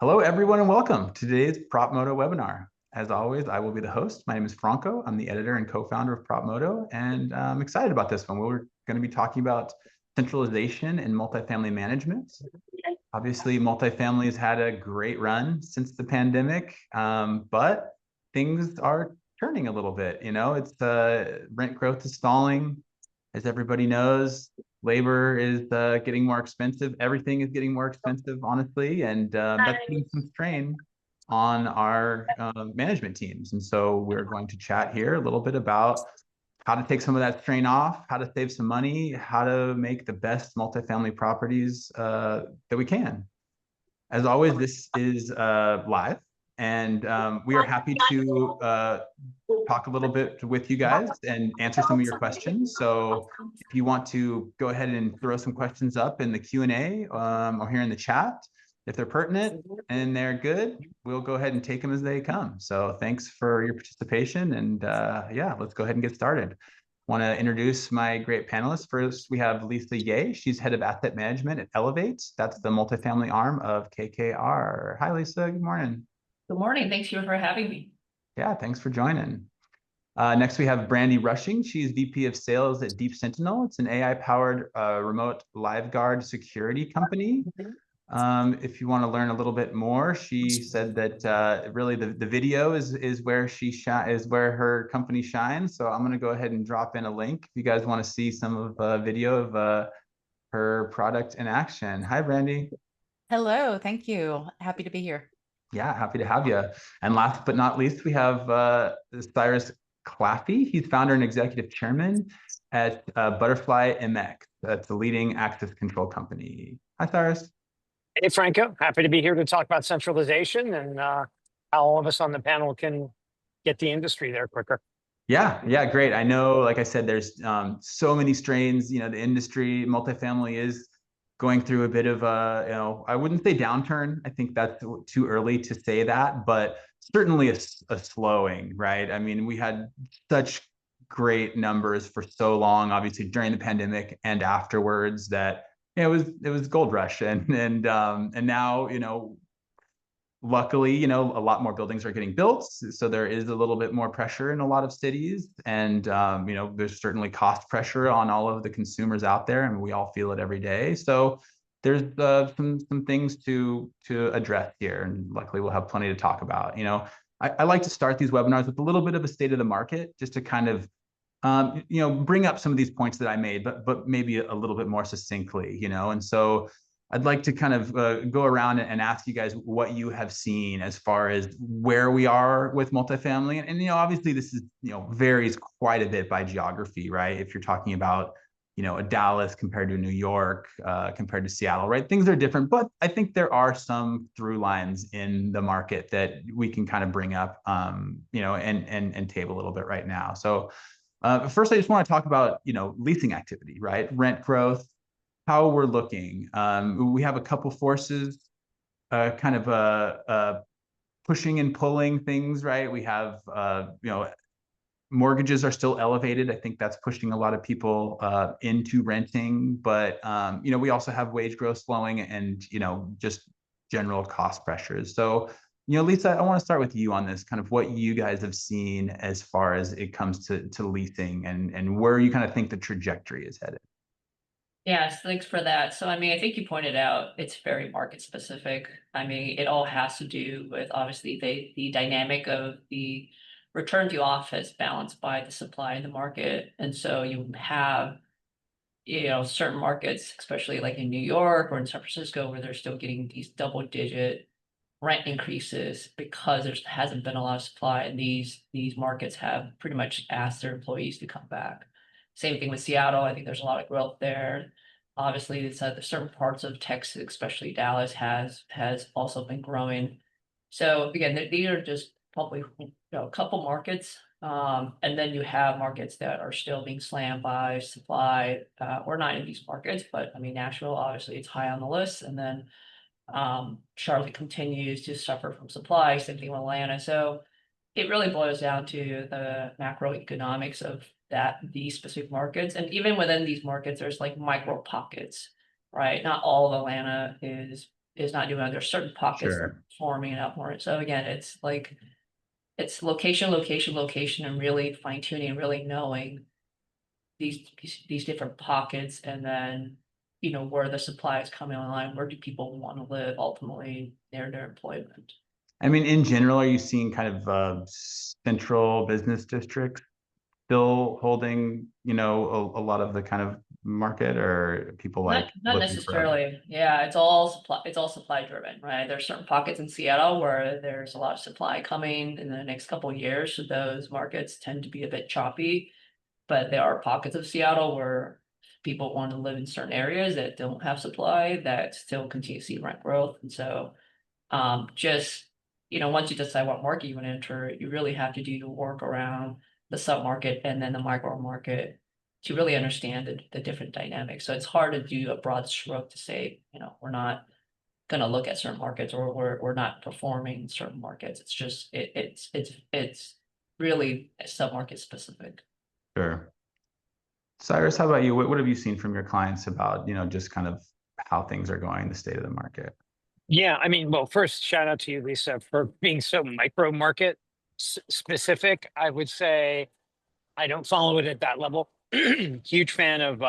Hello, everyone, and welcome to today's PropMoto webinar. As always, I will be the host. My name is Franco. I'm the editor and co-founder of PropMoto, and I'm excited about this one. We're going to be talking about centralization and multifamily management. Obviously, multifamily has had a great run since the pandemic, but things are turning a little bit. It's rent growth is stalling, as everybody knows. Labor is getting more expensive. Everything is getting more expensive, honestly, and that's putting some strain on our management teams. And so we're going to chat here a little bit about how to take some of that strain off, how to save some money, how to make the best multifamily properties that we can. As always, this is live, and we are happy to talk a little bit with you guys and answer some of your questions. So if you want to go ahead and throw some questions up in the Q&A or here in the chat, if they're pertinent and they're good, we'll go ahead and take them as they come. So thanks for your participation, and yeah, let's go ahead and get started. Want to introduce my great panelists. First, we have Lisa Ye. She's head of asset management at Elevate. That's the multifamily arm of KKR. Hi, Lisa. Good morning. Good morning. Thanks you for having me. Yeah, thanks for joining. Next, we have Brandy Rushing. She's VP of Sales at Deep Sentinel. It's an AI-powered remote liveguard security company. If you want to learn a little bit more, she said that really the video is where where her company shines. So I'm going to go ahead and drop in a link if you guys want to see some of video of her product in action. Hi, Brandy. Hello, thank you. Happy to be here. Yeah, happy to have you. And last but not least, we have Cyrus Claffey. He's founder and executive chairman at Butterfly MX. That's the leading access control company. Hi, Cyrus. Hey, Franco. Happy to be here to talk about centralization and how all of us on the panel can get the industry there quicker. Yeah, great. I know, like I said, there's so many strains. The industry, multifamily is going through a bit of a, I wouldn't say downturn. I think that's too early to say that, but certainly a slowing, right? I mean, we had such great numbers for so long, obviously during the pandemic and afterwards, that it was gold rush, and now, luckily, a lot more buildings are getting built, so there is a little bit more pressure in a lot of cities, and there's certainly cost pressure on all of the consumers out there, and we all feel it every day. So there's some things to address here, and luckily we'll have plenty to talk about. I like to start these webinars with a little bit of a state of the market, just to kind of bring up some of these points that I made, but maybe a little bit more succinctly. And so I'd like to kind of go around and ask you guys what you have seen as far as where we are with multifamily. And obviously this is, varies quite a bit by geography, right? If you're talking about, a Dallas compared to New York, compared to Seattle, right? Things are different, but I think there are some through lines in the market that we can kind of bring up, and table a little bit right now. So first, I just want to talk about, leasing activity, right? Rent growth, how we're looking. We have a couple forces kind of pushing and pulling things, right? We have, mortgages are still elevated. I think that's pushing a lot of people into renting, but, we also have wage growth slowing and, just general cost pressures. So, Lisa, I want to start with you on this, kind of what you guys have seen as far as it comes to leasing and where you kind of think the trajectory is headed. Yes, thanks for that. So, I think you pointed out it's very market specific. It all has to do with obviously the dynamic of the return to office balanced by the supply in the market. And so you have, certain markets, especially like in New York or in San Francisco, where they're still getting these double-digit rent increases because there hasn't been a lot of supply, and these markets have pretty much asked their employees to come back. Same thing with Seattle. I think there's a lot of growth there. Obviously, it's certain parts of Texas, especially Dallas, has also been growing. So again, these are just probably a couple markets, and then you have markets that are still being slammed by supply. We're not in these markets, but Nashville, obviously, it's high on the list, and then Charlotte continues to suffer from supply. Same thing with Atlanta. So it really boils down to the macroeconomics of these specific markets. And even within these markets, there's like micro pockets, right? Not all of Atlanta is is not doing well. There's certain pockets that Sure. are forming it up more. So again, it's like, it's location, location, location, and really fine tuning, really knowing these different pockets, and then, you know, where the supply is coming online, where do people want to live ultimately near their employment. I mean, in general, are you seeing kind of central business districts still holding, you know, a lot of the kind of market, or people like Not looking for other? necessarily. Yeah, it's all supply driven, right? There's certain pockets in Seattle where there's a lot of supply coming in the next couple of years. So those markets tend to be a bit choppy. But there are pockets of Seattle where people want to live in certain areas that don't have supply that still continue to see rent growth. And so just, you know, once you decide what market you want to enter, you really have to do the work around the sub-market and then the micro market to really understand the different dynamics. So it's hard to do a broad stroke to say, you know, we're not going to look at certain markets, or we're not performing in certain markets. It's just it's really sub-market specific. Sure. Cyrus, how about you? What have you seen from your clients about, you know, just kind of how things are going, the state of the market? Yeah, I mean, well, first, shout out to you, Lisa, for being so micro market specific. I would say I don't follow it at that level. Huge fan of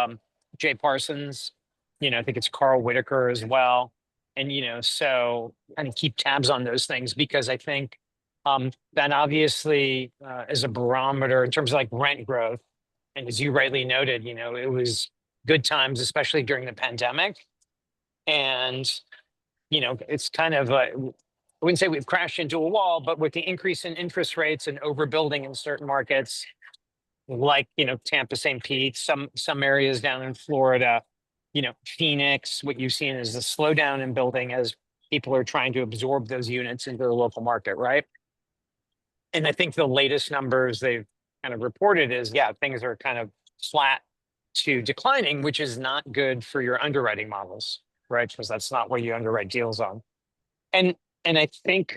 Jay Parsons. You know, I think it's Carl Whitaker as well. And, you know, so kind of keep tabs on those things, because I think that obviously is a barometer in terms of like rent growth. And as you rightly noted, you know, it was good times, especially during the pandemic. And, you know, it's kind of, I wouldn't say we've crashed into a wall, but with the increase in interest rates and overbuilding in certain markets, like, you know, Tampa, St. Pete, some areas down in Florida, you know, Phoenix, what you've seen is the slowdown in building as people are trying to absorb those units into the local market, right? And I think the latest numbers they've kind of reported is, yeah, things are kind of flat to declining, which is not good for your underwriting models, right? Because that's not what you underwrite deals on. And I think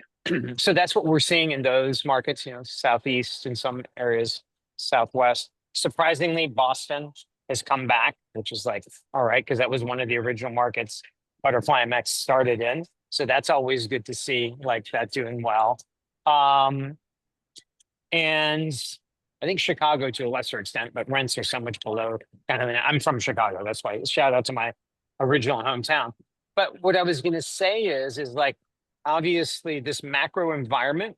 so that's what we're seeing in those markets, you know, Southeast, in some areas, Southwest. Surprisingly, Boston has come back, which is like, all right, because that was one of the original markets Butterfly MX started in. So that's always good to see, like, that doing well. And I think Chicago to a lesser extent, but rents are so much below kind of, I'm from Chicago. That's why shout out to my original hometown. But what I was going to say is like, obviously this macro environment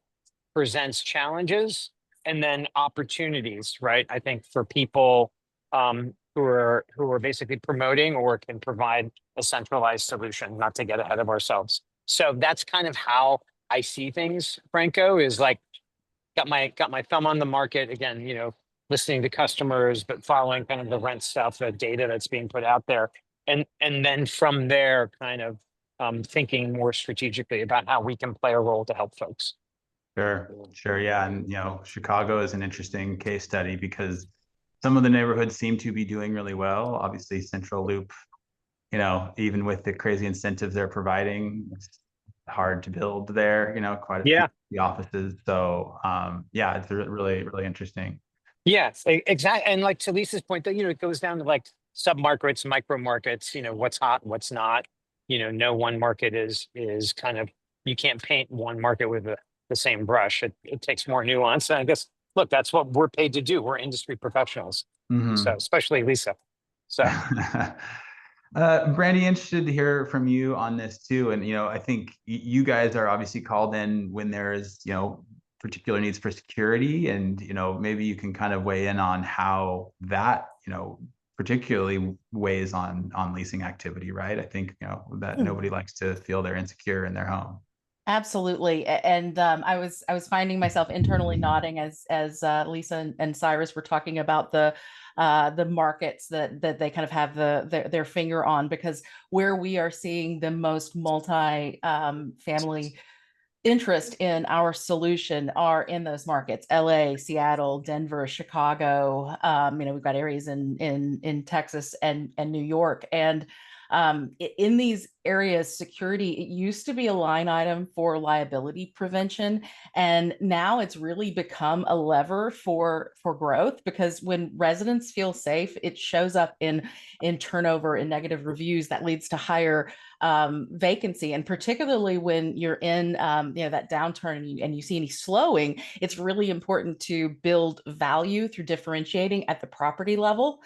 presents challenges and then opportunities, right? I think for people who are basically promoting or can provide a centralized solution, not to get ahead of ourselves. So that's kind of how I see things, Franco, is like, got my thumb on the market again, you know, listening to customers, but following kind of the rent stuff, the data that's being put out there. And then from there, kind of thinking more strategically about how we can play a role to help folks. Sure. Yeah. And, you know, Chicago is an interesting case study because some of the neighborhoods seem to be doing really well. Obviously, Central Loop, you know, even with the crazy incentives they're providing, it's hard to build there, you know, quite a few the offices. So yeah, it's really, really interesting. Yes, exactly. And like to Lisa's point, that, you know, it goes down to like sub-markets, micro markets, you know, what's hot, what's not. You know, no one market is kind of, you can't paint one market with the same brush. It takes more nuance. And I guess, look, that's what we're paid to do. We're industry professionals. So especially Lisa. So Brandy, interested to hear from you on this too. And, you know, I think you guys are obviously called in when there's, you know, particular needs for security, and, you know, maybe you can kind of weigh in on how that, you know, particularly weighs on leasing activity, right? I think, you know, that nobody likes to feel they're insecure in their home. Absolutely. And I was finding myself internally nodding as Lisa and Cyrus were talking about the markets that they kind of have their finger on, because where we are seeing the most family interest in our solution are in those markets: LA, Seattle, Denver, Chicago. You know, we've got areas in Texas and New York. And in these areas, security, it used to be a line item for liability prevention, and now it's really become a lever for growth, because when residents feel safe, it shows up in turnover and negative reviews. That leads to higher vacancy. And particularly when you're in that downturn and you see any slowing, it's really important to build value through differentiating at the property level.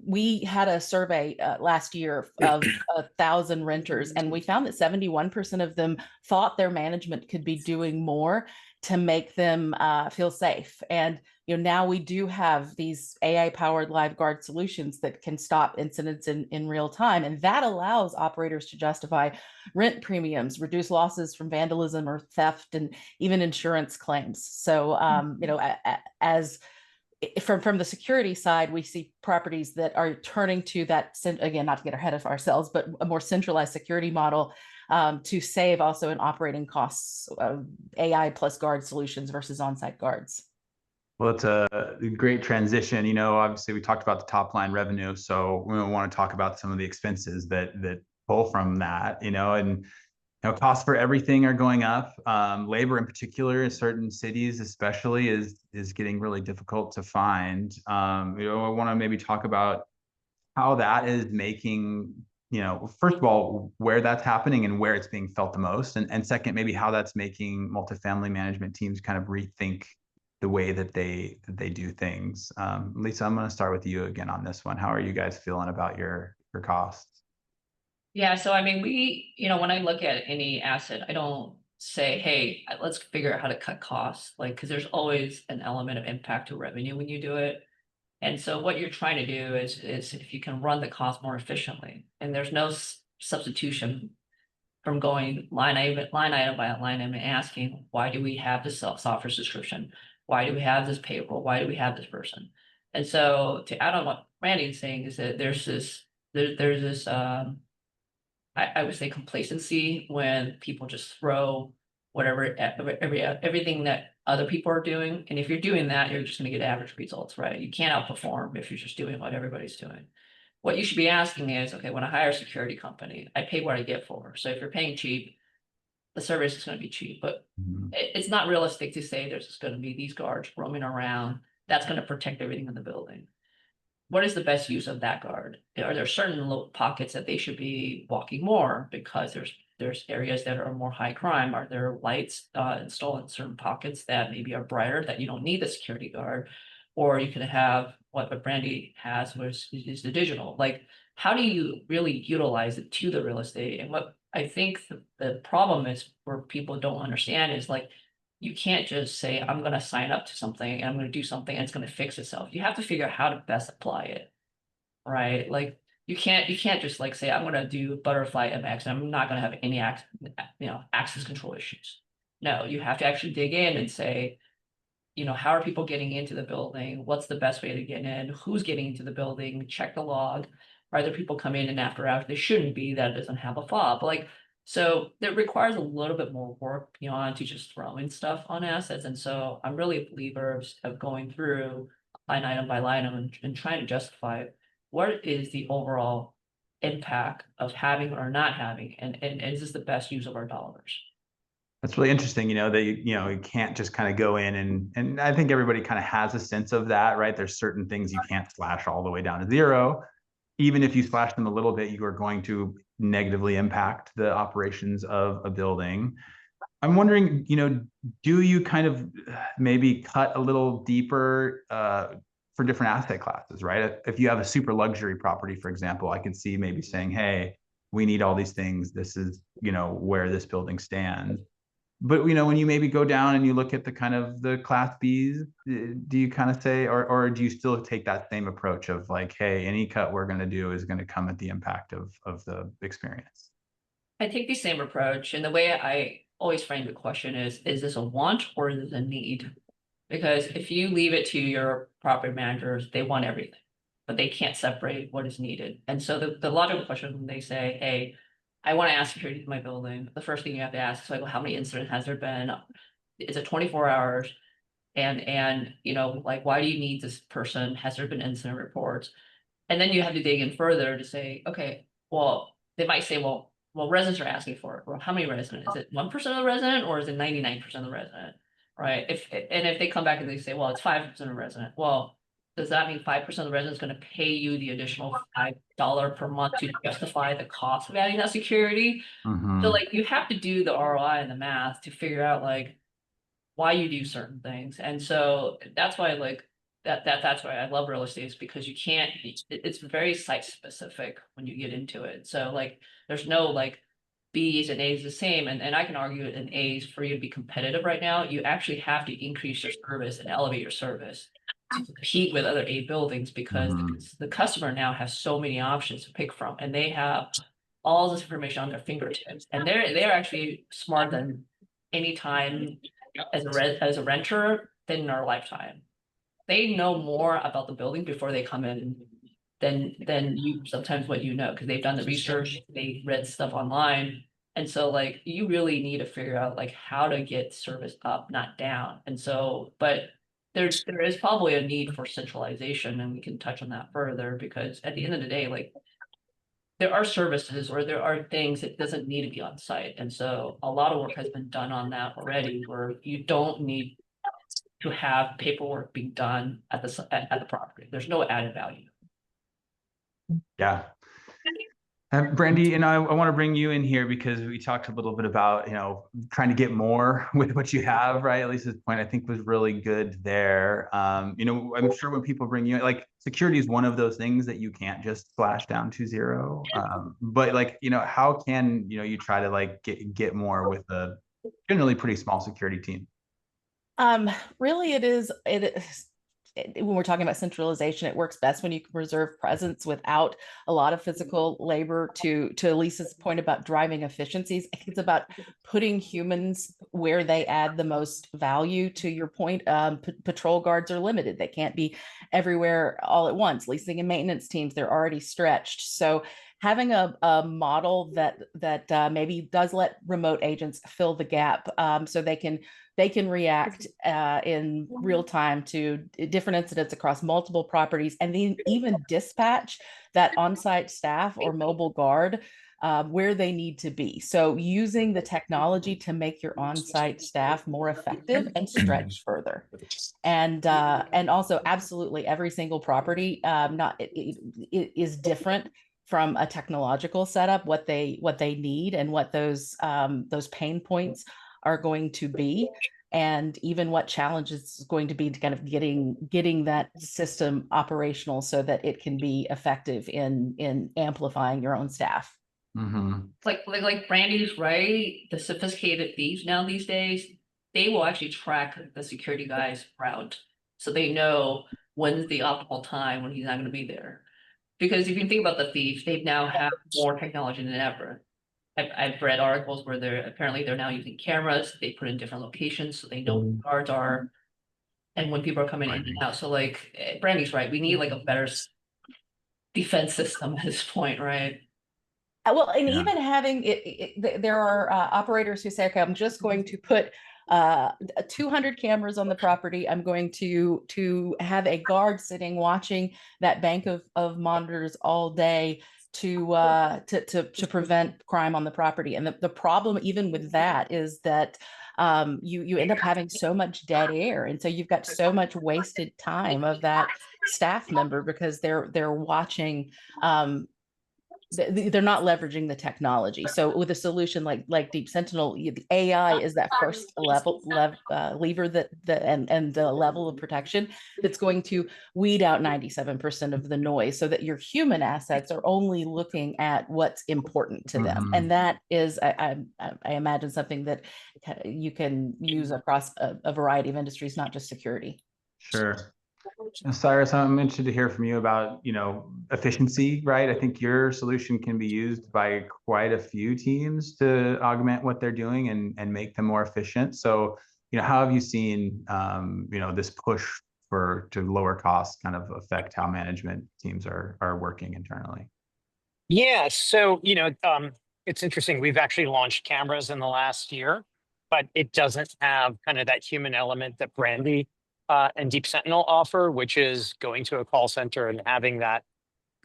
We had a survey last year of 1,000 renters, and we found that 71% of them thought their management could be doing more to make them feel safe. And now we do have these AI-powered live guard solutions that can stop incidents in real time, and that allows operators to justify rent premiums, reduce losses from vandalism or theft, and even insurance claims. So, as from the security side, we see properties that are turning to that, again, not to get ahead of ourselves, but a more centralized security model to save also in operating costs of AI plus guard solutions versus on-site guards. Well, it's a great transition. Obviously we talked about the top line revenue, so we want to talk about some of the expenses that pull from that, and costs for everything are going up. Labor in particular in certain cities especially is getting really difficult to find. I want to maybe talk about how that is making, first of all, where that's happening and where it's being felt the most. And second, maybe how that's making multifamily management teams kind of rethink the way that they do things. Lisa, I'm going to start with you again on this one. How are you guys feeling about your costs? Yeah, so I mean, when I look at any asset, I don't say, hey, let's figure out how to cut costs, because there's always an element of impact to revenue when you do it. And so what you're trying to do is if you can run the cost more efficiently, and there's no substitution from going line item by line item and asking, why do we have this software subscription? Why do we have this payroll? Why do we have this person? And so to add on what Randy's saying is that there's this I would say complacency when people just throw whatever everything that other people are doing. And if you're doing that, you're just going to get average results, right? You can't outperform if you're just doing what everybody's doing. What you should be asking is, okay, when I hire a security company, I pay what I get for. So if you're paying cheap, the service is going to be cheap, but it's not realistic to say there's just going to be these guards roaming around. That's going to protect everything in the building. What is the best use of that guard? Are there certain little pockets that they should be walking more because there's areas that are more high crime? Are there lights installed in certain pockets that maybe are brighter that you don't need the security guard? Or you could have what Brandy has, which is the digital. How do you really utilize it to the real estate? And what I think the problem is where people don't understand is you can't just say, I'm going to sign up to something and I'm going to do something and it's going to fix itself. You have to figure out how to best apply it, right? You can't just say, I'm going to do butterfly MX and I'm not going to have any access control issues. No, you have to actually dig in and say, how are people getting into the building? What's the best way to get in? Who's getting into the building? Check the log. Are there people come in and after hours? They shouldn't be, that it doesn't have a fob. So that requires a little bit more work beyond to just throwing stuff on assets. And so I'm really a believer of going through line item by line item and trying to justify what is the overall impact of having or not having, and is this the best use of our dollars? That's really interesting, that you can't just kind of go in and I think everybody kind of has a sense of that, right? There's certain things you can't slash all the way down to zero. Even if you slash them a little bit, you are going to negatively impact the operations of a building. I'm wondering, do you kind of maybe cut a little deeper for different asset classes, right? If you have a super luxury property, for example, I could see maybe saying, hey, we need all these things. This is, where this building stands. But when you maybe go down and you look at the kind of the class Bs, do you kind of say, or do you still take that same approach of hey, any cut we're going to do is going to come at the impact of the experience? I take the same approach, and the way I always frame the question is this a want or is this a need? Because if you leave it to your property managers, they want everything, but they can't separate what is needed. And so the logical question when they say, hey, I want to ask security to my building, the first thing you have to ask is well, how many incidents has there been? Is it 24 hours? And why do you need this person? Has there been incident reports? And then you have to dig in further to say, okay, well, they might say, well, residents are asking for it. Well, how many residents? Is it 1% of the resident or is it 99% of the resident? Right. If they come back and they say, well, it's 5% of the resident. Well, does that mean 5% of the residents going to pay you the additional $5 per month to justify the cost of adding that security? Mhm. So like you have to do the ROI and the math to figure out like why you do certain things. And so that's why like that's why I love real estate, is because you can't, it's very site specific when you get into it. So like there's no like B's and A's the same. And I can argue an A's for you to be competitive right now, you actually have to increase your service and elevate your service to compete with other A buildings, because the customer now has so many options to pick from, and they have all this information on their fingertips, and they're actually smarter than any time as a renter than in our lifetime. They know more about the building before they come in than you sometimes what you know, because they've done the research, they read stuff online. And so like you really need to figure out like how to get service up, not down. And so, but there is probably a need for centralization, and we can touch on that further, because at the end of the day, like there are services or there are things that doesn't need to be on site. And so a lot of work has been done on that already, where you don't need to have paperwork being done at the property. There's no added value. Yeah. Brandy, and I want to bring you in here because we talked a little bit about, trying to get more with what you have, right? Lisa's point, I think, was really good there. I'm sure when people bring you in, like security is one of those things that you can't just splash down to zero. But like, how can, you try to like get more with a generally pretty small security team? Really, it is when we're talking about centralization, it works best when you can preserve presence without a lot of physical labor. To Lisa's point about driving efficiencies, it's about putting humans where they add the most value. To your point, patrol guards are limited. They can't be everywhere all at once. Leasing and maintenance teams, they're already stretched. So having a model that maybe does let remote agents fill the gap, so they can react in real time to different incidents across multiple properties, and then even dispatch that on-site staff or mobile guard where they need to be. So using the technology to make your on-site staff more effective and stretch further. And also absolutely every single property it is different from a technological setup, what they need and what those pain points are going to be, and even what challenges is going to be to kind of getting that system operational so that it can be effective in amplifying your own staff. Mm-hmm. Like Brandy's right. The sophisticated thieves now these days, they will actually track the security guy's route, so they know when's the optimal time when he's not going to be there. Because if you think about the thieves, they now have more technology than ever. I've read articles where they're now using cameras. They put in different locations so they know where the guards are, and when people are coming in and out. So like Brandy's right, we need like a better defense system at this point, right? Well, and even having there are operators who say, okay, I'm just going to put 200 cameras on the property. I'm going to have a guard sitting watching that bank of monitors all day to prevent crime on the property. And the problem even with that is that you end up having so much dead air, and so you've got so much wasted time of that staff member because they're watching. They're not leveraging the technology. So with a solution like Deep Sentinel, the AI is that first lever and the level of protection that's going to weed out 97% of the noise, so that your human assets are only looking at what's important to them. And that is, I imagine, something that you can use across a variety of industries, not just security. Sure. Cyrus, I'm interested to hear from you about, efficiency, right? I think your solution can be used by quite a few teams to augment what they're doing and make them more efficient. So, how have you seen, this push to lower costs kind of affect how management teams are working internally? Yeah, so it's interesting. We've actually launched cameras in the last year, but it doesn't have kind of that human element that Brandy and Deep Sentinel offer, which is going to a call center and having that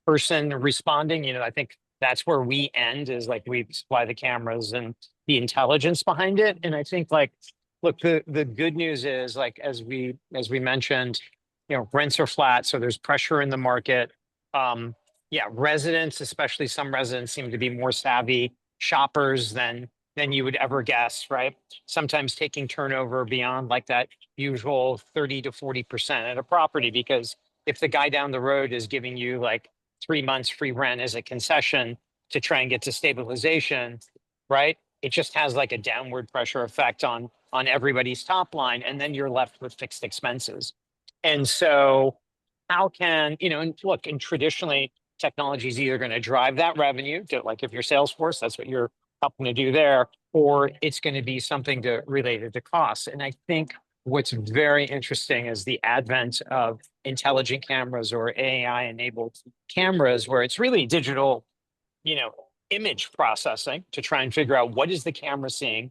person responding. I think that's where we end, is like we supply the cameras and the intelligence behind it. And I think look, the good news is, like, as we mentioned, rents are flat, so there's pressure in the market. Yeah, residents, especially some residents, seem to be more savvy shoppers than you would ever guess, right? Sometimes taking turnover beyond like that usual 30 to 40% at a property, because if the guy down the road is giving you like 3 months free rent as a concession to try and get to stabilization, right? It just has like a downward pressure effect on everybody's top line, and then you're left with fixed expenses. And so how can, and look, and traditionally technology is either going to drive that revenue to, like, if you're Salesforce, that's what you're helping to do there, or it's going to be something related to costs. And I think what's very interesting is the advent of intelligent cameras or AI enabled cameras, where it's really digital, image processing to try and figure out what is the camera seeing,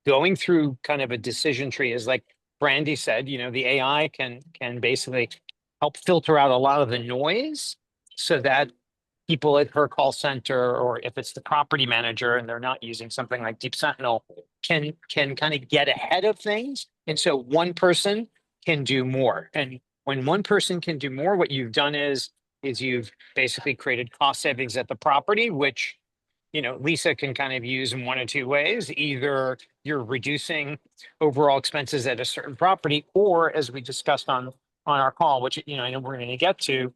going through kind of a decision tree. Is like Brandy said, the AI can basically help filter out a lot of the noise so that people at her call center, or if it's the property manager and they're not using something like Deep Sentinel, can kind of get ahead of things. And so one person can do more. And when one person can do more, what you've done is you've basically created cost savings at the property, which, Lisa can kind of use in one of two ways. Either you're reducing overall expenses at a certain property, or as we discussed on our call, which, I know we're going to get to,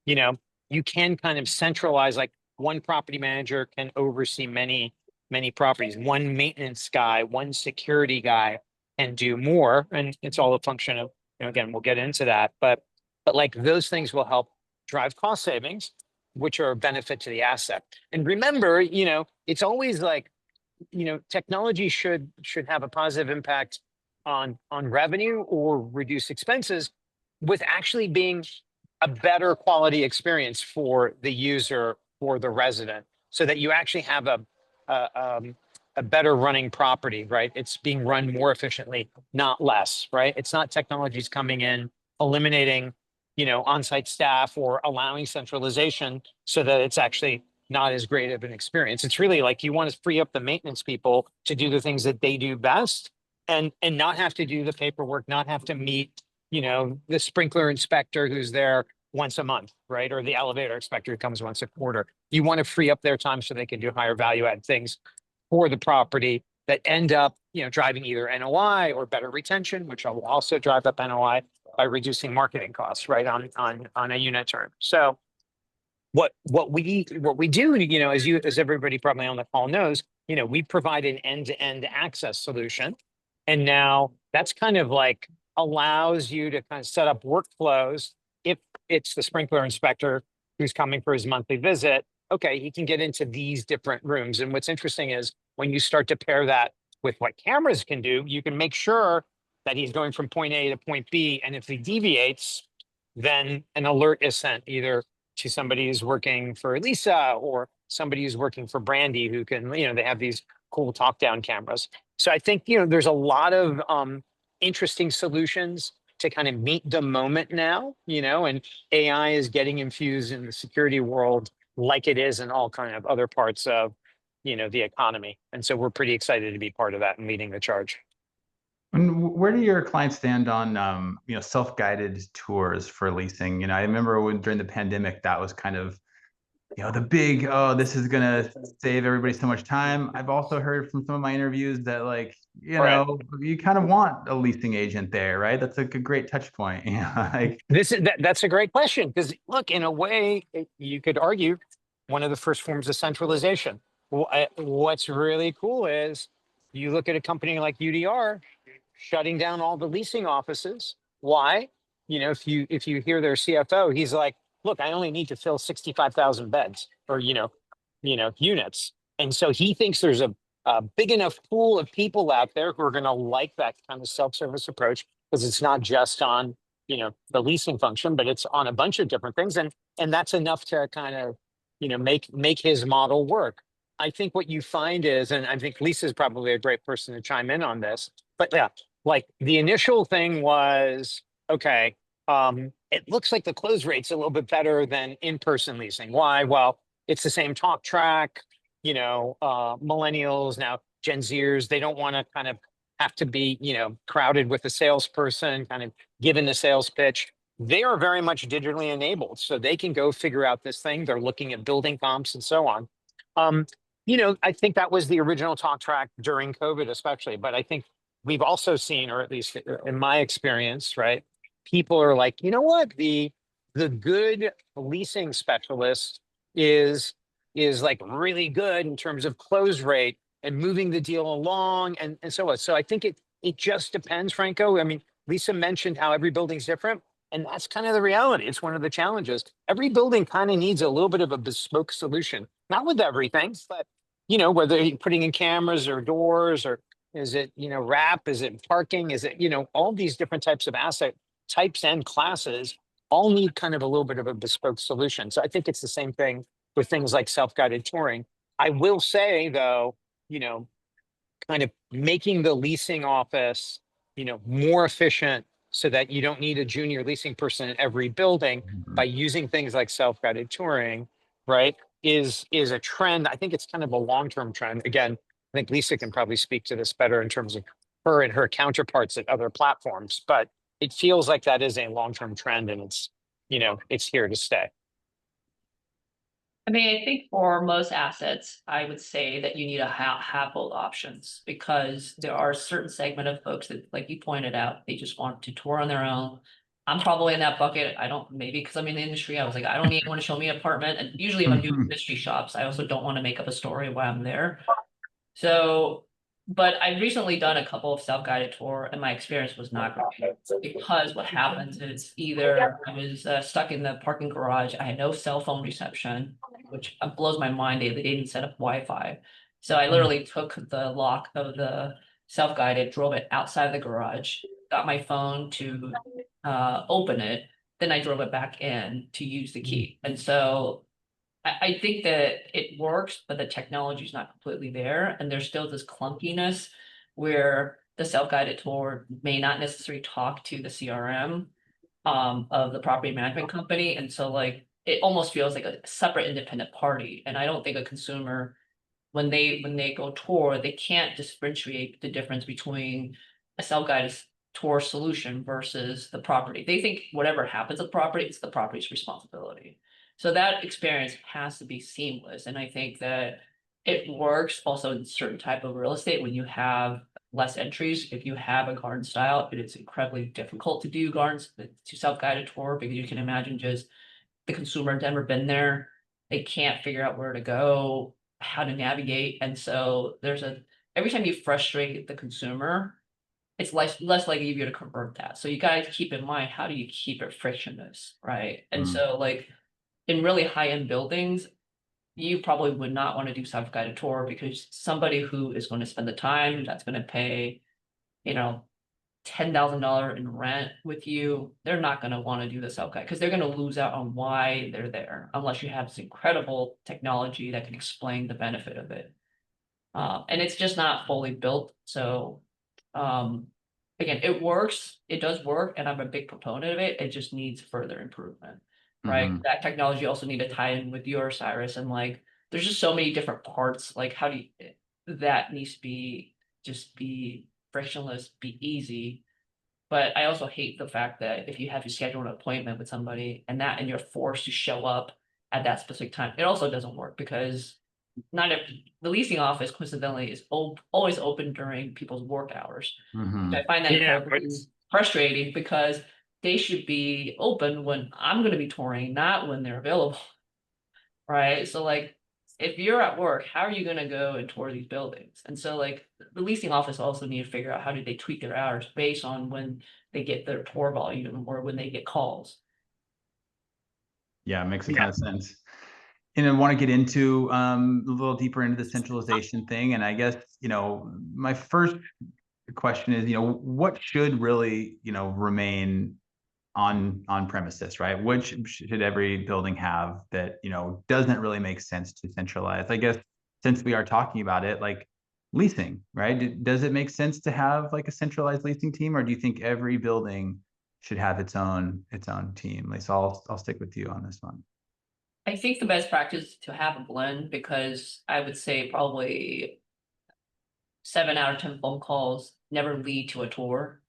you can kind of centralize, like one property manager can oversee many properties. One maintenance guy, one security guy can do more. And it's all a function of, again, we'll get into that, but like those things will help drive cost savings, which are a benefit to the asset. And remember, it's always like, technology should have a positive impact on revenue or reduce expenses, with actually being a better quality experience for the user, for the resident, so that you actually have a better running property, right? It's being run more efficiently, not less, right? It's not technologies coming in, eliminating, on-site staff or allowing centralization so that it's actually not as great of an experience. It's really like you want to free up the maintenance people to do the things that they do best, and not have to do the paperwork, not have to meet, the sprinkler inspector who's there once a month, right? Or the elevator inspector who comes once a quarter. You want to free up their time so they can do higher value add things for the property that end up, driving either NOI or better retention, which will also drive up NOI by reducing marketing costs, right, on a unit turn. So what we do, as everybody probably on the call knows, we provide an end-to-end access solution. And now that's kind of like allows you to kind of set up workflows. If it's the sprinkler inspector who's coming for his monthly visit, okay, he can get into these different rooms. And what's interesting is when you start to pair that with what cameras can do, you can make sure that he's going from point A to point B. And if he deviates, then an alert is sent either to somebody who's working for Lisa or somebody who's working for Brandy, who can, they have these cool talk down cameras. So I think, there's a lot of interesting solutions to kind of meet the moment now, and AI is getting infused in the security world like it is in all kind of other parts of, the economy. And so we're pretty excited to be part of that and leading the charge. And where do your clients stand on, self-guided tours for leasing? I remember when during the pandemic, that was kind of, the big, this is going to save everybody so much time. I've also heard from some of my interviews that, like, you kind of want a leasing agent there, right? That's like a great touch point. That's a great question, because look, in a way, you could argue one of the first forms of centralization. What's really cool is you look at a company like UDR shutting down all the leasing offices. Why? If you hear their CFO, he's like, look, I only need to fill 65,000 beds or, units. And so he thinks there's a big enough pool of people out there who are going to like that kind of self-service approach, because it's not just on, the leasing function, but it's on a bunch of different things. And that's enough to kind of, make his model work. I think what you find is, and I think Lisa's probably a great person to chime in on this, but yeah, like the initial thing was, okay, it looks like the close rate's a little bit better than in-person leasing. Why? Well, it's the same talk track, millennials, now Gen Zers, they don't want to kind of have to be, crowded with a salesperson, kind of given the sales pitch. they are very much digitally enabled, so they can go figure out this thing. They're looking at building comps and so on. I think that was the original talk track during COVID, especially. But I think we've also seen, or at least in my experience, right? People are like, you know what, the good leasing specialist is like really good in terms of close rate and moving the deal along and so on. So I think it just depends, Franco. I mean, Lisa mentioned how every building's different. And that's kind of the reality. It's one of the challenges. Every building kind of needs a little bit of a bespoke solution, not with everything, but whether you're putting in cameras or doors, or is it, wrap, is it parking, is it, all these different types of asset types and classes all need kind of a little bit of a bespoke solution. So I think it's the same thing with things like self-guided touring. I will say though, kind of making the leasing office, more efficient so that you don't need a junior leasing person in every building by using things like self-guided touring, right? Is a trend. I think it's kind of a long-term trend. Again, I think Lisa can probably speak to this better in terms of her and her counterparts at other platforms, but it feels like that is a long-term trend, and it's here to stay. I mean, I think for most assets, I would say that you need to have both options, because there are a certain segment of folks that, like you pointed out, they just want to tour on their own. I'm probably in that bucket. I don't, maybe because I'm in the industry, I was like, I don't need anyone to show me an apartment. And usually if I'm doing mystery shops, I also don't want to make up a story while I'm there. So, but I've recently done a couple of self-guided tour, and my experience was not great, because what happens is either I was stuck in the parking garage, I had no cell phone reception, which blows my mind. They didn't set up Wi-Fi. So I literally took the lock of the self-guided, drove it outside the garage, got my phone to open it, then I drove it back in to use the key. And so I think that it works, but the technology is not completely there. And there's still this clunkiness where the self-guided tour may not necessarily talk to the CRM of the property management company. And so like, it almost feels like a separate independent party. And I don't think a consumer, when they go tour, they can't differentiate the difference between a self-guided tour solution versus the property. They think whatever happens to the property, it's the property's responsibility. So that experience has to be seamless. And I think that it works also in certain type of real estate when you have less entries. If you have a garden style, it is incredibly difficult to do gardens to self-guided tour, because you can imagine just the consumer had never been there. They can't figure out where to go, how to navigate. And so every time you frustrate the consumer, it's less likely you're to convert that. So you got to keep in mind, how do you keep it frictionless, right? And so like in really high-end buildings, you probably would not want to do self-guided tour, because somebody who is going to spend the time, that's going to pay, $10,000 in rent with you, they're not going to want to do the self-guide, because they're going to lose out on why they're there, unless you have this incredible technology that can explain the benefit of it. And it's just not fully built. So again, it works, it does work, and I'm a big proponent of it. It just needs further improvement, right? That technology also need to tie in with your Cyrus, and like, there's just so many different parts. Like, how do you, that needs to be frictionless, be easy. But I also hate the fact that if you have to schedule an appointment with somebody and you're forced to show up at that specific time, it also doesn't work, because not if the leasing office coincidentally is always open during people's work hours. I find that incredibly frustrating, because they should be open when I'm going to be touring, not when they're available. Right. So like, if you're at work, how are you going to go and tour these buildings? And so like, the leasing office also need to figure out how do they tweak their hours based on when they get their tour volume or when they get calls. Yeah, it makes a ton of sense. And I want to get into a little deeper into the centralization thing. And I guess, my first question is, what should really, remain on premises, right? Which should every building have that, doesn't really make sense to centralize? I guess since we are talking about it, like leasing, right? Does it make sense to have like a centralized leasing team, or do you think every building should have its own team? Lisa, I'll stick with you on this one. I think the best practice is to have a blend, because I would say probably 7 out of 10 phone calls never lead to a tour.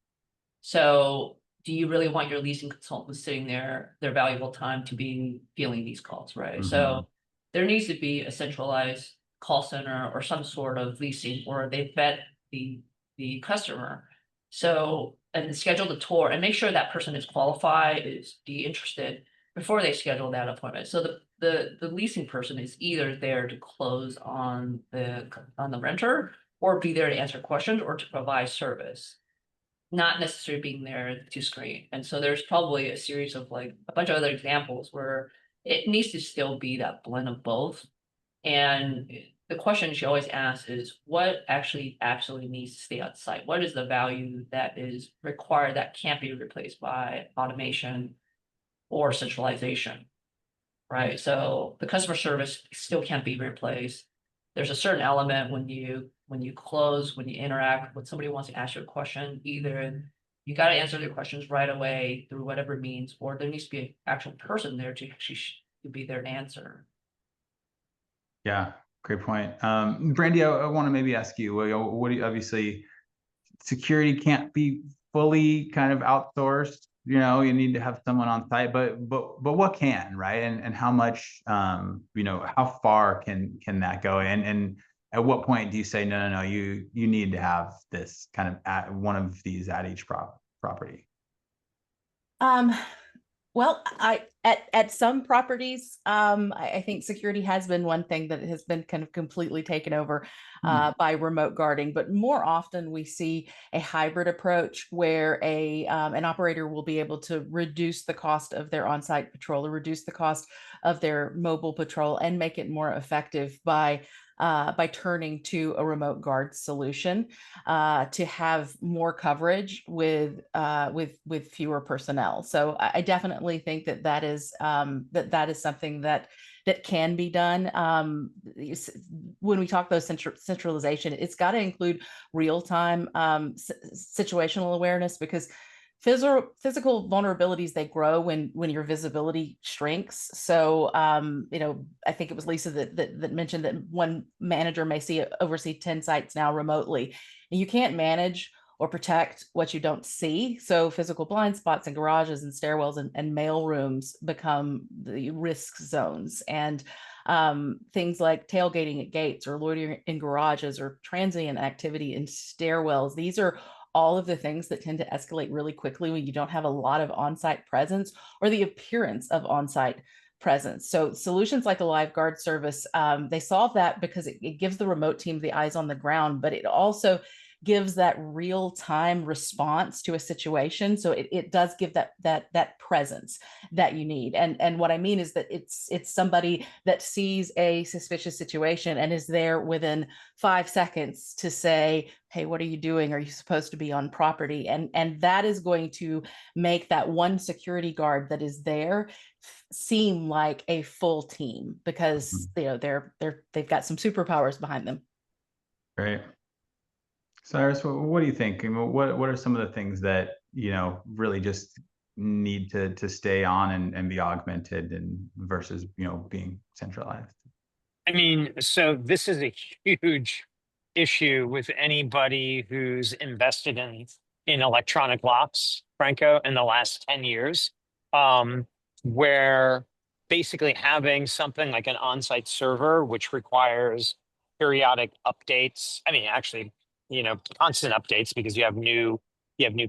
So do you really want your leasing consultant sitting there, their valuable time to be fielding these calls, right? So there needs to be a centralized call center or some sort of leasing where they vet the customer. So, and schedule the tour and make sure that person is qualified, is be interested before they schedule that appointment. So the leasing person is either there to close on the renter or be there to answer questions or to provide service, not necessarily being there to screen. And so there's probably a series of like a bunch of other examples where it needs to still be that blend of both. And the question she always asks is what actually needs to stay on site? What is the value that is required that can't be replaced by automation or centralization? Right. So the customer service still can't be replaced. There's a certain element when you close, when you interact, when somebody wants to ask you a question, either you got to answer their questions right away through whatever means, or there needs to be an actual person there to actually to be there to answer. Yeah, great point. Brandy, I want to maybe ask you, what do you, obviously security can't be fully kind of outsourced, you know, you need to have someone on site, but what can, right? And how much, you know, how far can that go? And at what point do you say, no, you need to have this kind of at one of these at each property? Well, at some properties, I think security has been one thing that has been kind of completely taken over by remote guarding. But more often, we see a hybrid approach where an operator will be able to reduce the cost of their on-site patrol, or reduce the cost of their mobile patrol, and make it more effective by turning to a remote guard solution to have more coverage with fewer personnel. So I definitely think that is something that can be done. When we talk about centralization, it's got to include real-time situational awareness, because physical vulnerabilities, they grow when your visibility shrinks. So you know, I think it was Lisa that mentioned that one manager may oversee 10 sites now remotely, and you can't manage or protect what you don't see. So physical blind spots in garages and stairwells and mail rooms become the risk zones. And things like tailgating at gates, or loitering in garages, or transient activity in stairwells, these are all of the things that tend to escalate really quickly when you don't have a lot of on-site presence or the appearance of on-site presence. So solutions like a live guard service, they solve that because it gives the remote team the eyes on the ground, but it also gives that real-time response to a situation. So it does give that presence that you need. And what I mean is that it's somebody that sees a suspicious situation and is there within 5 seconds to say, hey, what are you doing? Are you supposed to be on property? And that is going to make that one security guard that is there seem like a full team, because you know they've got some superpowers behind them. Great. Cyrus, what do you think? I mean, what are some of the things that, you know, really just need to stay on and be augmented, and versus, you know, being centralized? I mean, so this is a huge issue with anybody who's invested in electronic locks, Franco, in the last 10 years, where basically having something like an on-site server, which requires periodic updates. I mean, actually, you know, constant updates, because you have new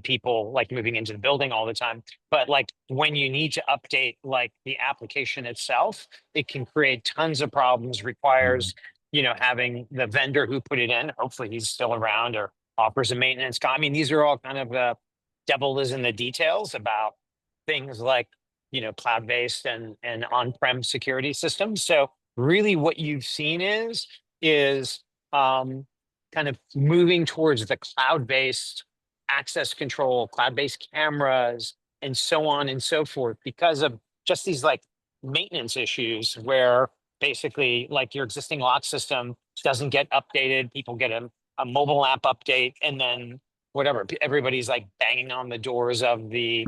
people like moving into the building all the time. But like when you need to update like the application itself, it can create tons of problems, requires, you know, having the vendor who put it in, hopefully he's still around, or offers a maintenance. I mean, these are all kind of the devil is in the details about things like, you know, cloud-based and on-prem security systems. So really what you've seen is kind of moving towards the cloud-based access control, cloud-based cameras, and so on and so forth, because of just these like maintenance issues where basically like your existing lock system doesn't get updated. People get a mobile app update, and then whatever, everybody's like banging on the doors of the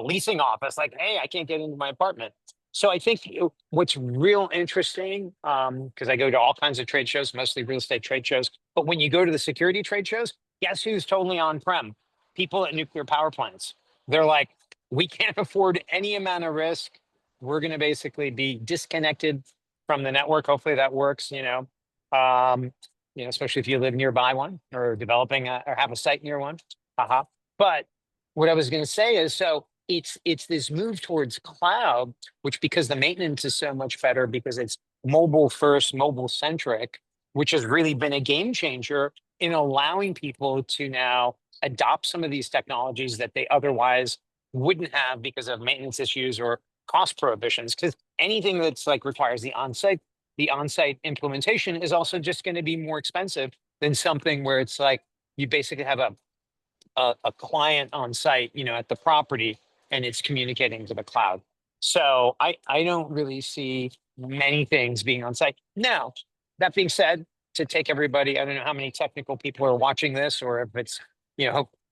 leasing office, like, hey, I can't get into my apartment. So I think what's real interesting, because I go to all kinds of trade shows, mostly real estate trade shows, but when you go to the security trade shows, guess who's totally on-prem? People at nuclear power plants. They're like, we can't afford any amount of risk. We're going to basically be disconnected from the network. Hopefully that works, especially if you live nearby one or developing or have a site near one. But what I was going to say is, so it's this move towards cloud, which because the maintenance is so much better because it's mobile first, mobile centric, which has really been a game changer in allowing people to now adopt some of these technologies that they otherwise wouldn't have because of maintenance issues or cost prohibitions. Because anything that's like requires the on-site implementation is also just going to be more expensive than something where it's like you basically have a client on site, at the property, and it's communicating to the cloud. So I don't really see many things being on site. Now, that being said, to take everybody, I don't know how many technical people are watching this, or if it's,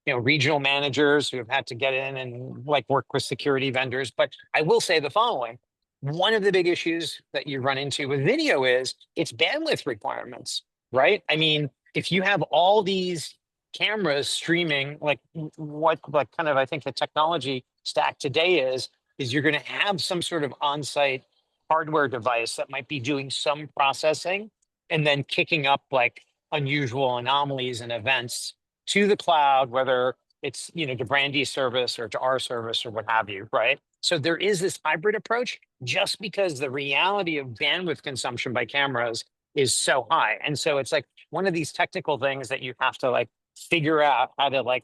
regional managers who have had to get in and like work with security vendors. But I will say the following. One of the big issues that you run into with video is its bandwidth requirements, right? I mean, if you have all these cameras streaming, like kind of I think the technology stack today is you're going to have some sort of on-site hardware device that might be doing some processing and then kicking up like unusual anomalies and events to the cloud, whether it's to Brandy's service or to our service or what have you, right? So there is this hybrid approach just because the reality of bandwidth consumption by cameras is so high. And so it's like one of these technical things that you have to like figure out how to like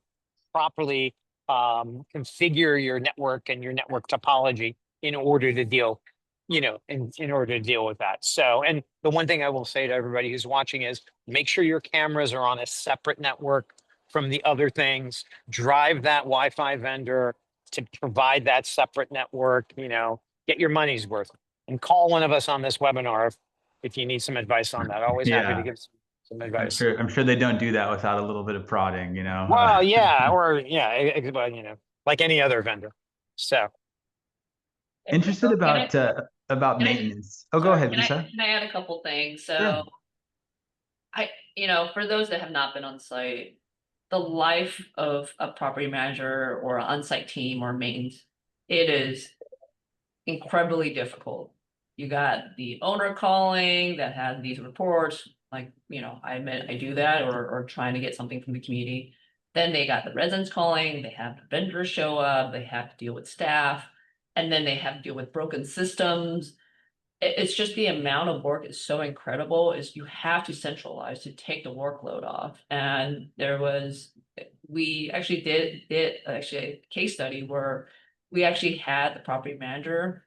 properly configure your network and your network topology in order to deal, in order to deal with that. So, and the one thing I will say to everybody who's watching is make sure your cameras are on a separate network from the other things. Drive that Wi-Fi vendor to provide that separate network, get your money's worth, and call one of us on this webinar if you need some advice on that. Always happy to give some advice. I'm sure they don't do that without a little bit of prodding, Well, yeah, or yeah, like any other vendor. So interested about maintenance. Oh, go ahead, Lisa. Can I add a couple things? So Sure. for those that have not been on site, the life of a property manager or an on-site team or maintenance, it is incredibly difficult. You got the owner calling that has these reports, like, I admit I do that, or trying to get something from the community. Then they got the residents calling, they have the vendors show up, they have to deal with staff, and then they have to deal with broken systems. It's just the amount of work is so incredible, is you have to centralize to take the workload off. And we actually did actually a case study where we actually had the property manager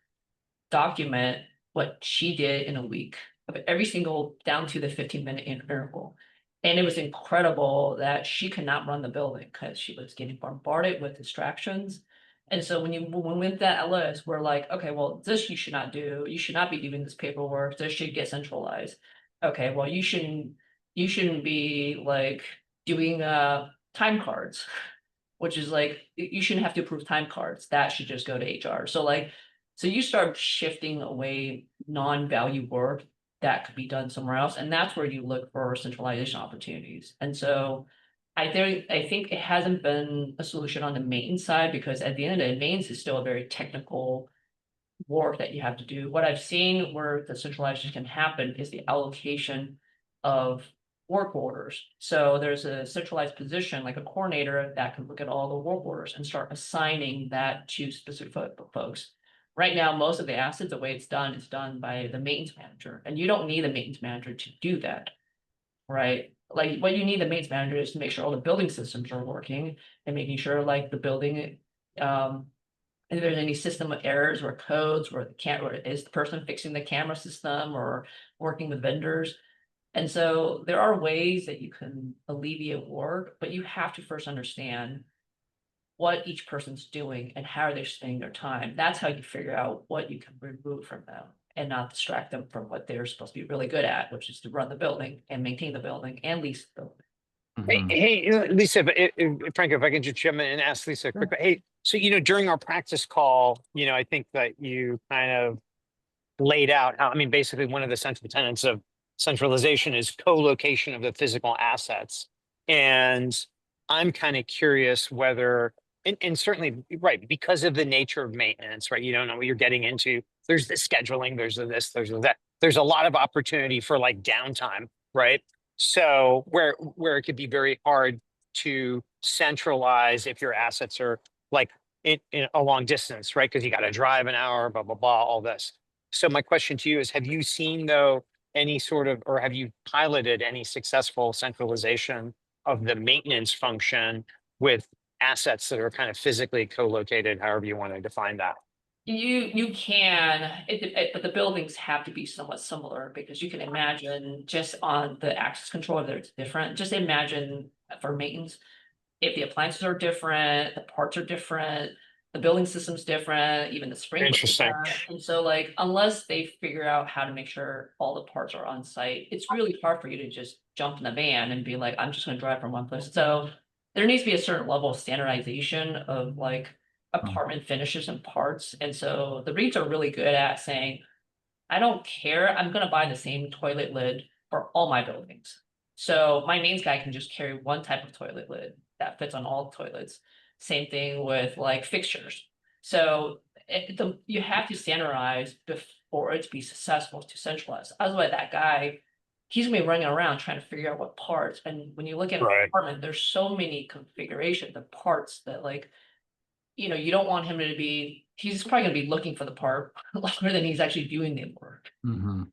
document what she did in a week of every single down to the 15-minute interval. And it was incredible that she could not run the building because she was getting bombarded with distractions. And so when we went that list, we're like, okay, well, this you should not do. You should not be doing this paperwork. This should get centralized. Okay, well, you shouldn't be like doing time cards, which is like you shouldn't have to approve time cards. That should just go to HR. So you start shifting away non-value work that could be done somewhere else. And that's where you look for centralization opportunities. And so I think it hasn't been a solution on the maintenance side, because at the end of the day, maintenance is still a very technical work that you have to do. What I've seen where the centralization can happen is the allocation of work orders. So there's a centralized position like a coordinator that can look at all the work orders and start assigning that to specific folks. Right now, most of the assets, the way it's done is done by the maintenance manager, and you don't need a maintenance manager to do that, right? Like what you need the maintenance manager is to make sure all the building systems are working and making sure like the building, if there's any system errors or codes where is the person fixing the camera system or working with vendors. And so there are ways that you can alleviate work, but you have to first understand what each person's doing and how they're spending their time. That's how you figure out what you can remove from them and not distract them from what they're supposed to be really good at, which is to run the building and maintain the building and lease the building. Hey, Lisa, Franco, if I can just jump in and ask Lisa a quick, hey, so, during our practice call, I think that you kind of laid out how, basically one of the central tenets of centralization is co-location of the physical assets. And I'm kind of curious whether And certainly, right, because of the nature of maintenance, right? You don't know what you're getting into. There's the scheduling, there's the this, there's the that. There's a lot of opportunity for like downtime, right? So where it could be very hard to centralize if your assets are like in a long distance, right? Because you got to drive an hour, blah, blah, blah, all this. So my question to you is, have you seen though any sort of, or have you piloted any successful centralization of the maintenance function with assets that are kind of physically co-located, however you want to define that? You can, but the buildings have to be somewhat similar, because you can imagine just on the access control, whether it's different, just imagine for maintenance, if the appliances are different, the parts are different, the building system's different, even the sprinklers. Interesting. And so like, unless they figure out how to make sure all the parts are on site, it's really hard for you to just jump in the van and be like, I'm just gonna drive from one place. So there needs to be a certain level of standardization of like apartment finishes and parts. And so the REITs are really good at saying, I don't care, I'm gonna buy the same toilet lid for all my buildings. So my mains guy can just carry one type of toilet lid that fits on all toilets. Same thing with like fixtures. So you have to standardize before it to be successful to centralize. Otherwise, that guy, he's gonna be running around trying to figure out what parts. And when you look at an Right. apartment, there's so many configurations of parts that like, you don't want him to be, he's probably gonna be looking for the part longer than he's actually doing the work. Mm-hmm.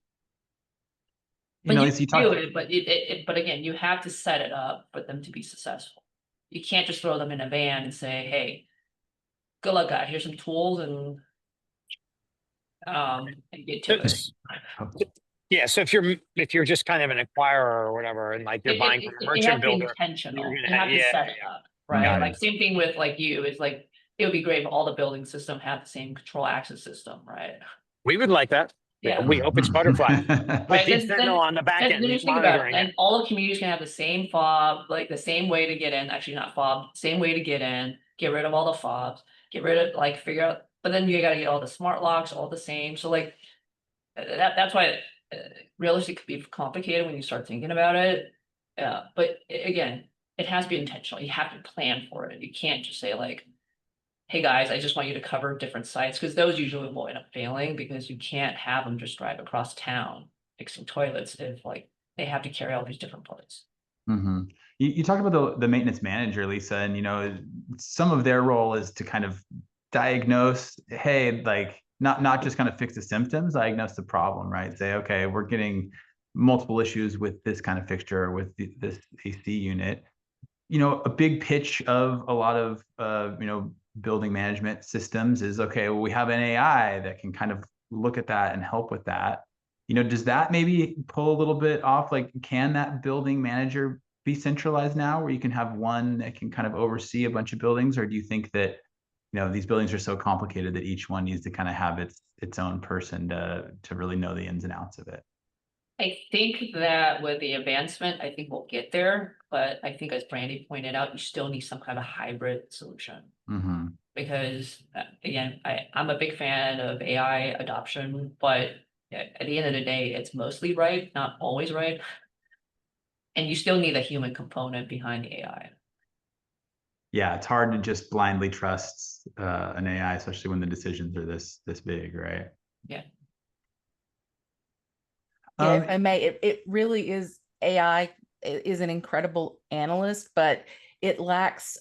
But you Lisa, you do talked. it, but again, you have to set it up for them to be successful. You can't just throw them in a van and say, hey, good luck, guy, here's some tools and get to it. Yeah, so if you're just kind of an acquirer or whatever, and like you're buying from a It has merchant to be builder, intentional. you're You gonna have to yeah, set it yeah. up, right? Got Like it. same thing with like you, it's like, it would be great if all the building system have the same control access system, right? We would like that. Yeah, Yeah. we hope it's butterfly with Right, Deep Sentinel on the back then end just think about it, monitoring and it. all the communities can have the same fob, like the same way to get in, actually not fob, same way to get in, get rid of all the fobs, get rid of, like, figure out, but then you gotta get all the smart locks, all the same, so like. That's why real estate could be complicated when you start thinking about it. But again, it has to be intentional, you have to plan for it, you can't just say like. Hey guys, I just want you to cover different sites, because those usually will end up failing, because you can't have them just drive across town fixing toilets if like they have to carry all these different parts. Mm-hmm. You talked about the maintenance manager, Lisa, and some of their role is to kind of diagnose, hey, like not just kind of fix the symptoms, diagnose the problem, right? Say, okay, we're getting multiple issues with this kind of fixture, with this AC unit. A big pitch of a lot of building management systems is, okay, well, we have an AI that can kind of look at that and help with that. Does that maybe pull a little bit off? Like, can that building manager be centralized now, where you can have one that can kind of oversee a bunch of buildings? Or do you think that, these buildings are so complicated that each one needs to kind of have its own person to really know the ins and outs of it? I think that with the advancement, I think we'll get there, but I think as Brandy pointed out, you still need some kind of hybrid solution. Mm-hmm. Because again, I'm a big fan of AI adoption, but at the end of the day, it's mostly right, not always right. And you still need a human component behind the AI. Yeah, it's hard to just blindly trust an AI, especially when the decisions are this big, right? Yeah. Yeah, if I may, it really is, AI is an incredible analyst, but it lacks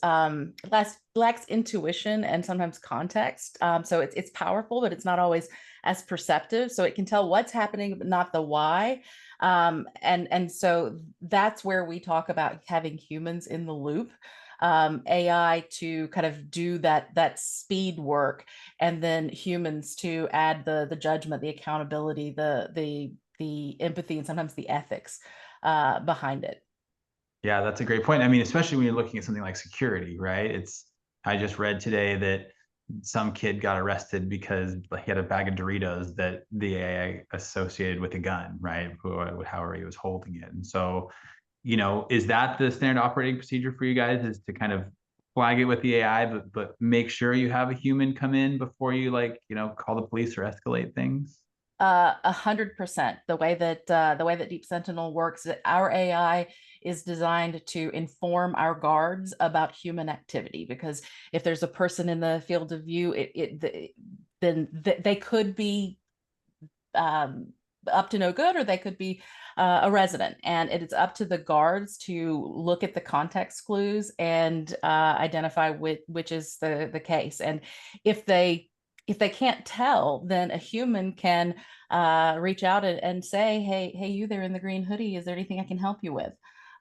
intuition and sometimes context. So it's powerful, but it's not always as perceptive. So it can tell what's happening, but not the why. And so that's where we talk about having humans in the loop. AI to kind of do that speed work, and then humans to add the judgment, the accountability, the empathy, and sometimes the ethics behind it. Yeah, that's a great point. I mean, especially when you're looking at something like security, right? I just read today that some kid got arrested because he had a bag of Doritos that the AI associated with a gun, right? However he was holding it. And so, is that the standard operating procedure for you guys, is to kind of flag it with the AI, but make sure you have a human come in before you call the police or escalate things? 100%. The way that Deep Sentinel works, our AI is designed to inform our guards about human activity, because if there's a person in the field of view, then they could be up to no good, or they could be a resident, and it is up to the guards to look at the context clues and identify which is the case. And if they can't tell, then a human can reach out and say, hey, you there in the green hoodie, is there anything I can help you with?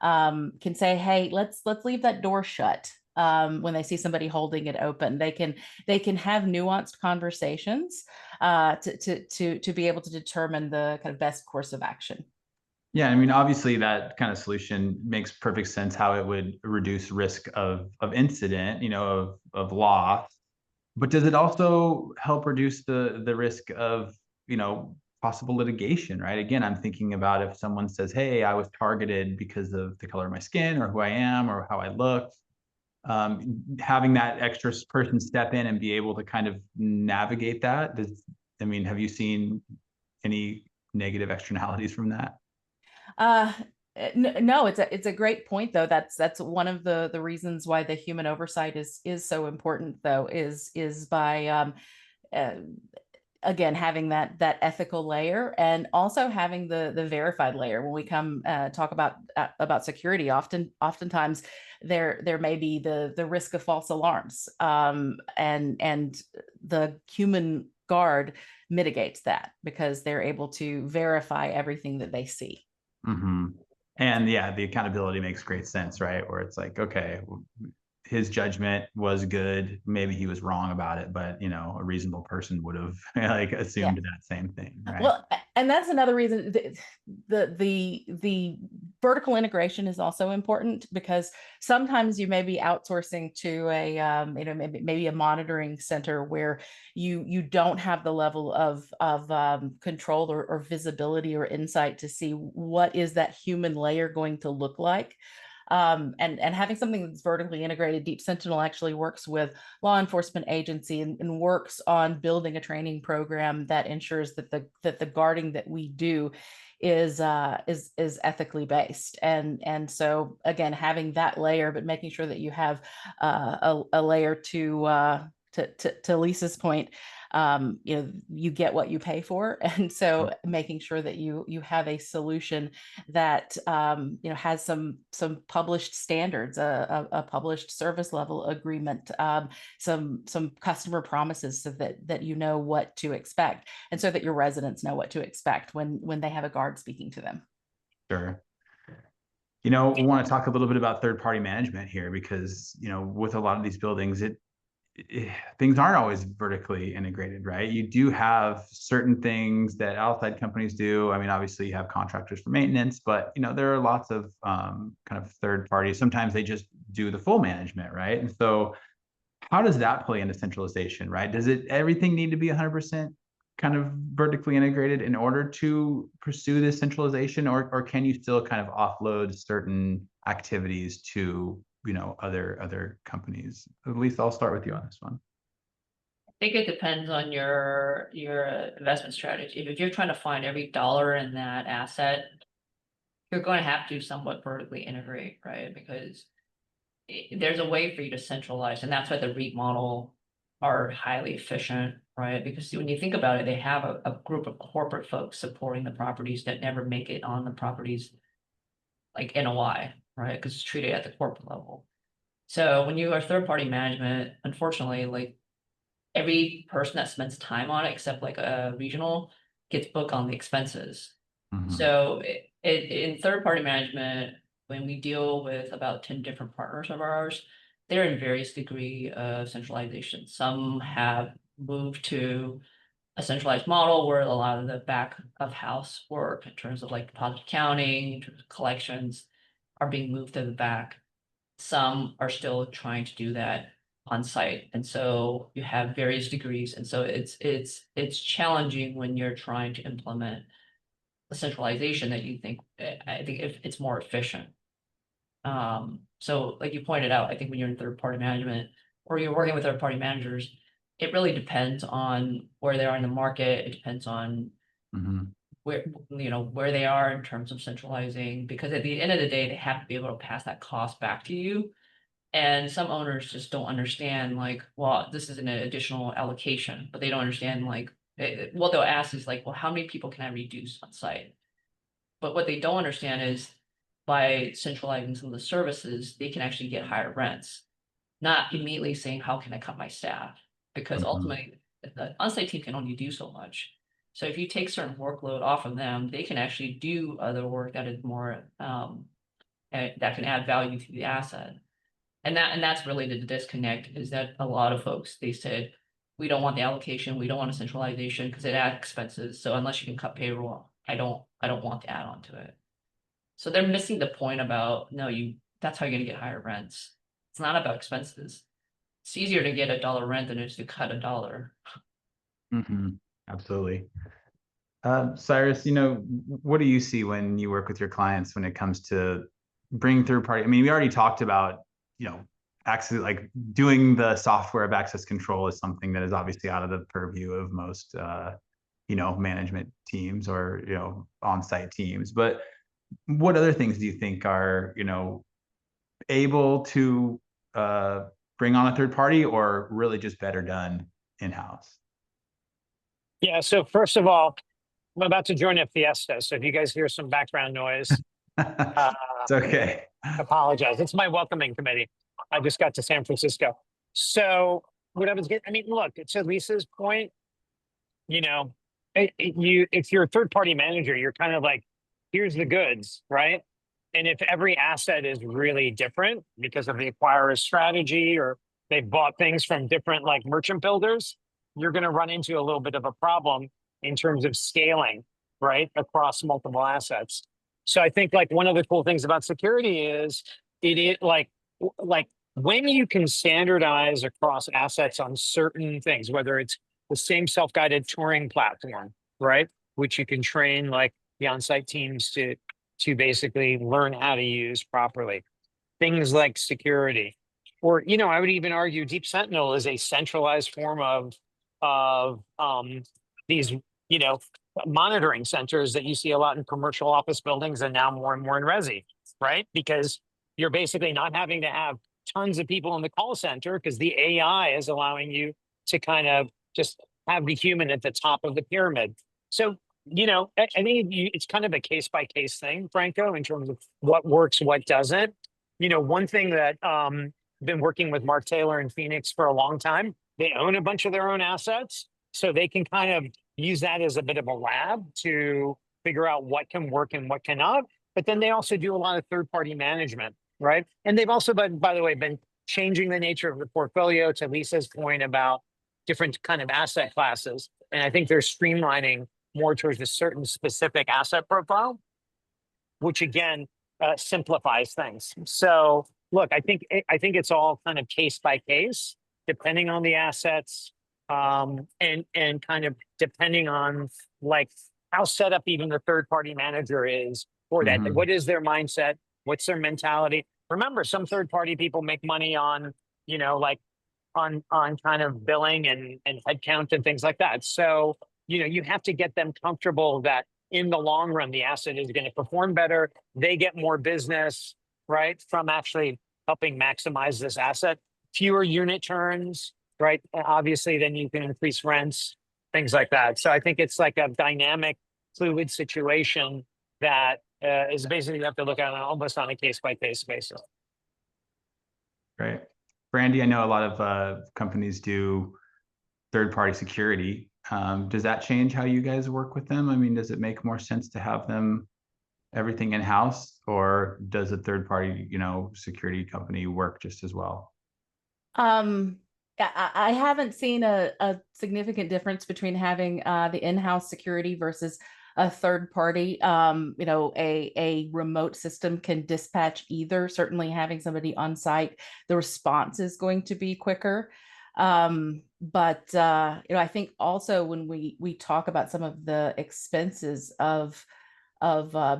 Can say, hey, let's leave that door shut. When they see somebody holding it open, they can have nuanced conversations to be able to determine the kind of best course of action. Yeah, I mean, obviously that kind of solution makes perfect sense, how it would reduce risk of incident, of loss. But does it also help reduce the risk of, possible litigation, right? Again, I'm thinking about if someone says, hey, I was targeted because of the color of my skin or who I am or how I look. Having that extra person step in and be able to kind of navigate that. Have you seen any negative externalities from that? No, it's a great point, though. That's one of the reasons why the human oversight is so important, though, is by again, having that ethical layer, and also having the verified layer. When we come talk about security, oftentimes there may be the risk of false alarms, and the human guard mitigates that because they're able to verify everything that they see. Mm-hmm. And yeah, the accountability makes great sense, right? Where it's like, okay, his judgment was good. Maybe he was wrong about it, but a reasonable person would have like assumed that same thing, right? Well, and that's another reason the vertical integration is also important, because sometimes you may be outsourcing to a maybe a monitoring center where you don't have the level of control or visibility or insight to see what is that human layer going to look like. And having something that's vertically integrated. Deep Sentinel actually works with law enforcement agency and works on building a training program that ensures that the guarding that we do is ethically based. And so again, having that layer, but making sure that you have a layer to Lisa's point, you get what you pay for. And so making sure that you have a solution that has some published standards, a published service level agreement, some customer promises, so that you know what to expect, and so that your residents know what to expect when they have a guard speaking to them. Sure. We want to talk a little bit about third-party management here, because with a lot of these buildings, things aren't always vertically integrated, right? You do have certain things that outside companies do. I mean, obviously you have contractors for maintenance, but there are lots of kind of third parties. Sometimes they just do the full management, right? And so how does that play into centralization, right? Does everything need to be 100% kind of vertically integrated in order to pursue this centralization, or can you still kind of offload certain activities to other companies? At least I'll start with you on this one. I think it depends on your investment strategy. If you're trying to find every dollar in that asset, you're going to have to somewhat vertically integrate, right? Because there's a way for you to centralize, and that's why the REIT model are highly efficient, right? Because when you think about it, they have a group of corporate folks supporting the properties that never make it on the properties, like NOI, right? Because it's treated at the corporate level. So when you are third-party management, unfortunately, like every person that spends time on it, except like a regional, gets booked on the expenses. Mm-hmm. So in third-party management, when we deal with about 10 different partners of ours, they're in various degree of centralization. Some have moved to a centralized model where a lot of the back of house work in terms of like deposit accounting, in terms of collections, are being moved to the back. Some are still trying to do that on site. And so you have various degrees. And so it's challenging when you're trying to implement a centralization that you think, I think if it's more efficient. So like you pointed out, I think when you're in third-party management or you're working with third-party managers, it really depends on where they are in the market. It depends on Mhm. where they are in terms of centralizing, because at the end of the day, they have to be able to pass that cost back to you. And some owners just don't understand, like, well, this is an additional allocation, but they don't understand, like, what they'll ask is like, well, how many people can I reduce on site? But what they don't understand is by centralizing some of the services, they can actually get higher rents, not immediately saying, how can I cut my staff? Because Mhm. ultimately, the on-site team can only do so much. So if you take certain workload off of them, they can actually do other work that is more, that can add value to the asset. And that's really the disconnect, is that a lot of folks, they said, we don't want the allocation, we don't want a centralization because it adds expenses. So unless you can cut payroll, I don't want to add on to it. So they're missing the point about, no, that's how you're gonna get higher rents. It's not about expenses. It's easier to get $1 rent than it is to cut $1. Mhm. Absolutely. Cyrus, what do you see when you work with your clients when it comes to bring third party? I mean, we already talked about, access, like doing the software of access control is something that is obviously out of the purview of most, management teams or, on-site teams. But what other things do you think are, able to bring on a third party or really just better done in-house? Yeah. So first of all, I'm about to join a fiesta. So if you guys hear some background noise, uh, It's okay. apologize. It's my welcoming committee. I just got to San Francisco. So what I was getting, I mean, look, to Lisa's point, you know, if you're a third party manager, you're kind of like, here's the goods, right? And if every asset is really different because of the acquirer's strategy, or they've bought things from different like merchant builders, you're going to run into a little bit of a problem in terms of scaling, right, across multiple assets. So I think like one of the cool things about security is it is like when you can standardize across assets on certain things, whether it's the same self-guided touring platform, right, which you can train like the on-site teams to basically learn how to use properly. Things like security, or I would even argue Deep Sentinel is a centralized form of these monitoring centers that you see a lot in commercial office buildings and now more and more in resi, right? Because you're basically not having to have tons of people in the call center because the AI is allowing you to kind of just have the human at the top of the pyramid. So I think it's kind of a case by case thing, Franco, in terms of what works, what doesn't. One thing that been working with Mark Taylor in Phoenix for a long time. They own a bunch of their own assets, so they can kind of use that as a bit of a lab to figure out what can work and what cannot. But then they also do a lot of third party management, right? And they've also, by the way, been changing the nature of the portfolio, to Lisa's point about different kind of asset classes. And I think they're streamlining more towards a certain specific asset profile, which again simplifies things. So look, I think it's all kind of case by case, depending on the assets, and kind of depending on like how set up even the third party manager is for that. Mhm. What is their mindset? What's their mentality? Remember, some third party people make money on, like on kind of billing and headcount and things like that. So, you have to get them comfortable that in the long run, the asset is going to perform better. They get more business, right, from actually helping maximize this asset. Fewer unit turns, right? Obviously, then you can increase rents, things like that. So I think it's like a dynamic, fluid situation that is basically you have to look at it almost on a case by case basis. Right. Brandy, I know a lot of companies do third-party security. Does that change how you guys work with them? I mean, does it make more sense to have them everything in-house, or does a third-party, security company work just as well? I haven't seen a significant difference between having the in-house security versus a third party. A remote system can dispatch either. Certainly having somebody on site, the response is going to be quicker. But I think also when we talk about some of the expenses of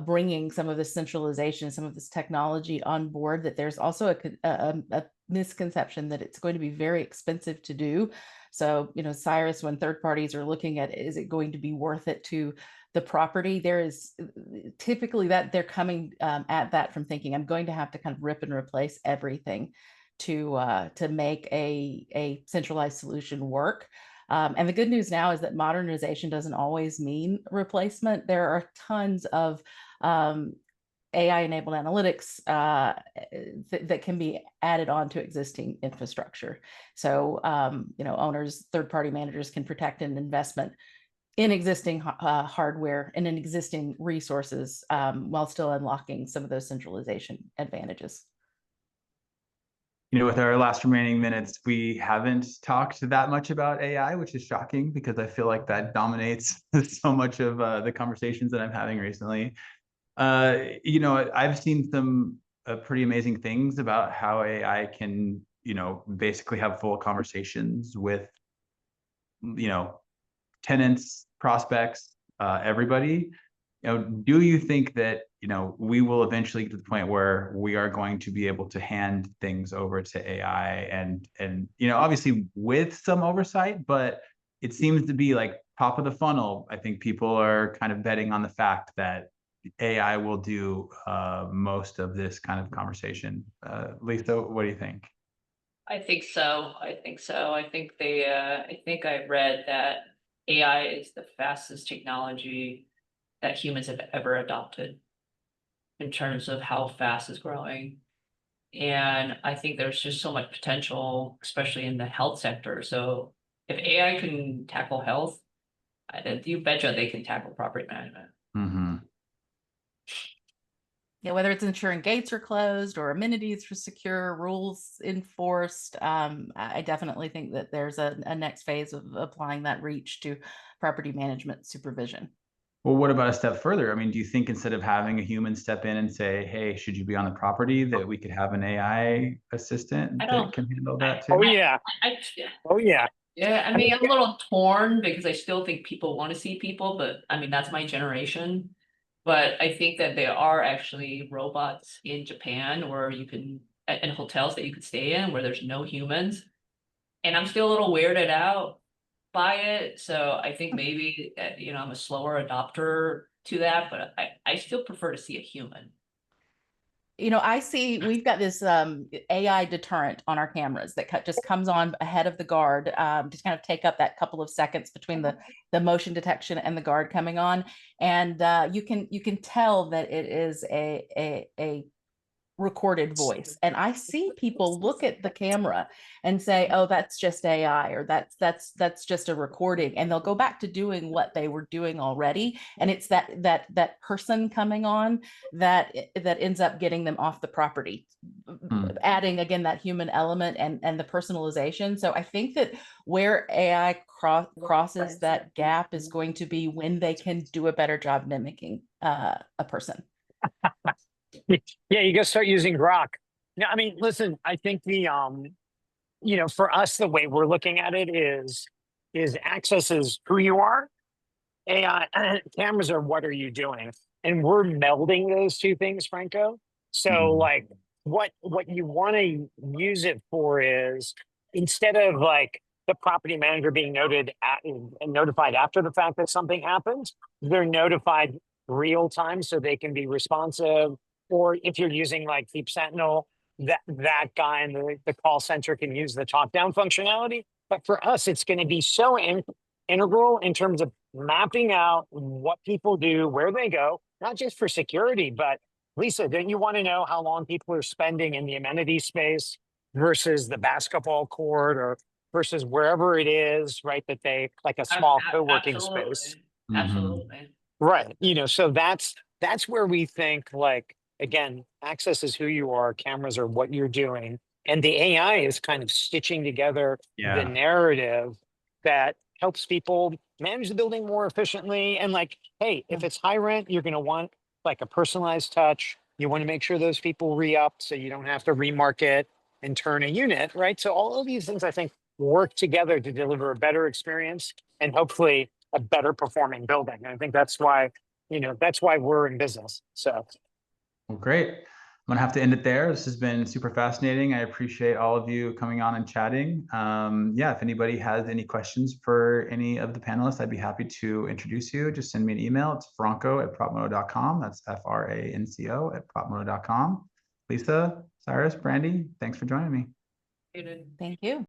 bringing some of the centralization, some of this technology on board, that there's also a misconception that it's going to be very expensive to do. So, Cyrus, when third parties are looking at, is it going to be worth it to the property, there is typically that they're coming at that from thinking, I'm going to have to kind of rip and replace everything to make a centralized solution work. And the good news now is that modernization doesn't always mean replacement. There are tons of AI-enabled analytics that can be added on to existing infrastructure. So, owners, third-party managers can protect an investment in existing hardware and in existing resources while still unlocking some of those centralization advantages. With our last remaining minutes, we haven't talked that much about AI, which is shocking because I feel like that dominates so much of the conversations that I'm having recently. I've seen some pretty amazing things about how AI can, basically have full conversations with, tenants, prospects, everybody. Do you think that, we will eventually get to the point where we are going to be able to hand things over to AI and, obviously with some oversight, but it seems to be like top of the funnel. I think people are kind of betting on the fact that AI will do most of this kind of conversation. Lisa, what do you think? I think so. I think I read that AI is the fastest technology that humans have ever adopted in terms of how fast it's growing. And I think there's just so much potential, especially in the health sector. So if AI can tackle health, you betcha they can tackle property management. Mm-hmm. Yeah, whether it's ensuring gates are closed or amenities are secure, rules enforced, I definitely think that there's a next phase of applying that reach to property management supervision. Well, what about a step further? I mean, do you think instead of having a human step in and say, hey, should you be on the property, that we could have an AI assistant that can handle that too? Oh, yeah. Oh, yeah. Yeah, I mean, I'm a little torn because I still think people want to see people, but I mean, that's my generation. But I think that there are actually robots in Japan where you can, in hotels that you could stay in where there's no humans. And I'm still a little weirded out by it. So I think maybe, I'm a slower adopter to that, but I still prefer to see a human. I see we've got this AI deterrent on our cameras that just comes on ahead of the guard to kind of take up that couple of seconds between the motion detection and the guard coming on. And you can tell that it is a recorded voice. And I see people look at the camera and say, oh, that's just AI, or that's just a recording. And they'll go back to doing what they were doing already. And it's that person coming on that ends up getting them off the property, adding again that human element and the personalization. So I think that where AI crosses that gap is going to be when they can do a better job mimicking a person. Yeah, you gotta start using Grok. No, I mean, listen, I think for us, the way we're looking at it is access is who you are. AI cameras are what are you doing? And we're melding those two things, Franco. So like what you want to use it for is instead of like the property manager being notified after the fact that something happens, they're notified real time so they can be responsive. Or if you're using like Deep Sentinel, that guy in the call center can use the top-down functionality. But for us, it's going to be so integral in terms of mapping out what people do, where they go, not just for security, but Lisa, don't you want to know how long people are spending in the amenity space versus the basketball court or versus wherever it is, right? That they like a small co-working space. Absolutely. Right. So that's where we think like, again, access is who you are, cameras are what you're doing. And the AI is kind of stitching together the narrative that helps people manage the building more efficiently. And like, hey, if it's high rent, you're going to want like a personalized touch. You want to make sure those people re-up so you don't have to remarket and turn a unit, right? So all of these things, I think, work together to deliver a better experience and hopefully a better performing building. And I think that's why we're in business. So. Well, great. gonna have to end it there. This has been super fascinating. I appreciate all of you coming on and chatting. Yeah, if anybody has any questions for any of the panelists, I'd be happy to introduce you. Just send me an email. It's franco@propmoto.com. That's FRANCO@propmoto.com. Lisa, Cyrus, Brandy, thanks for joining me. Muted. Thank you.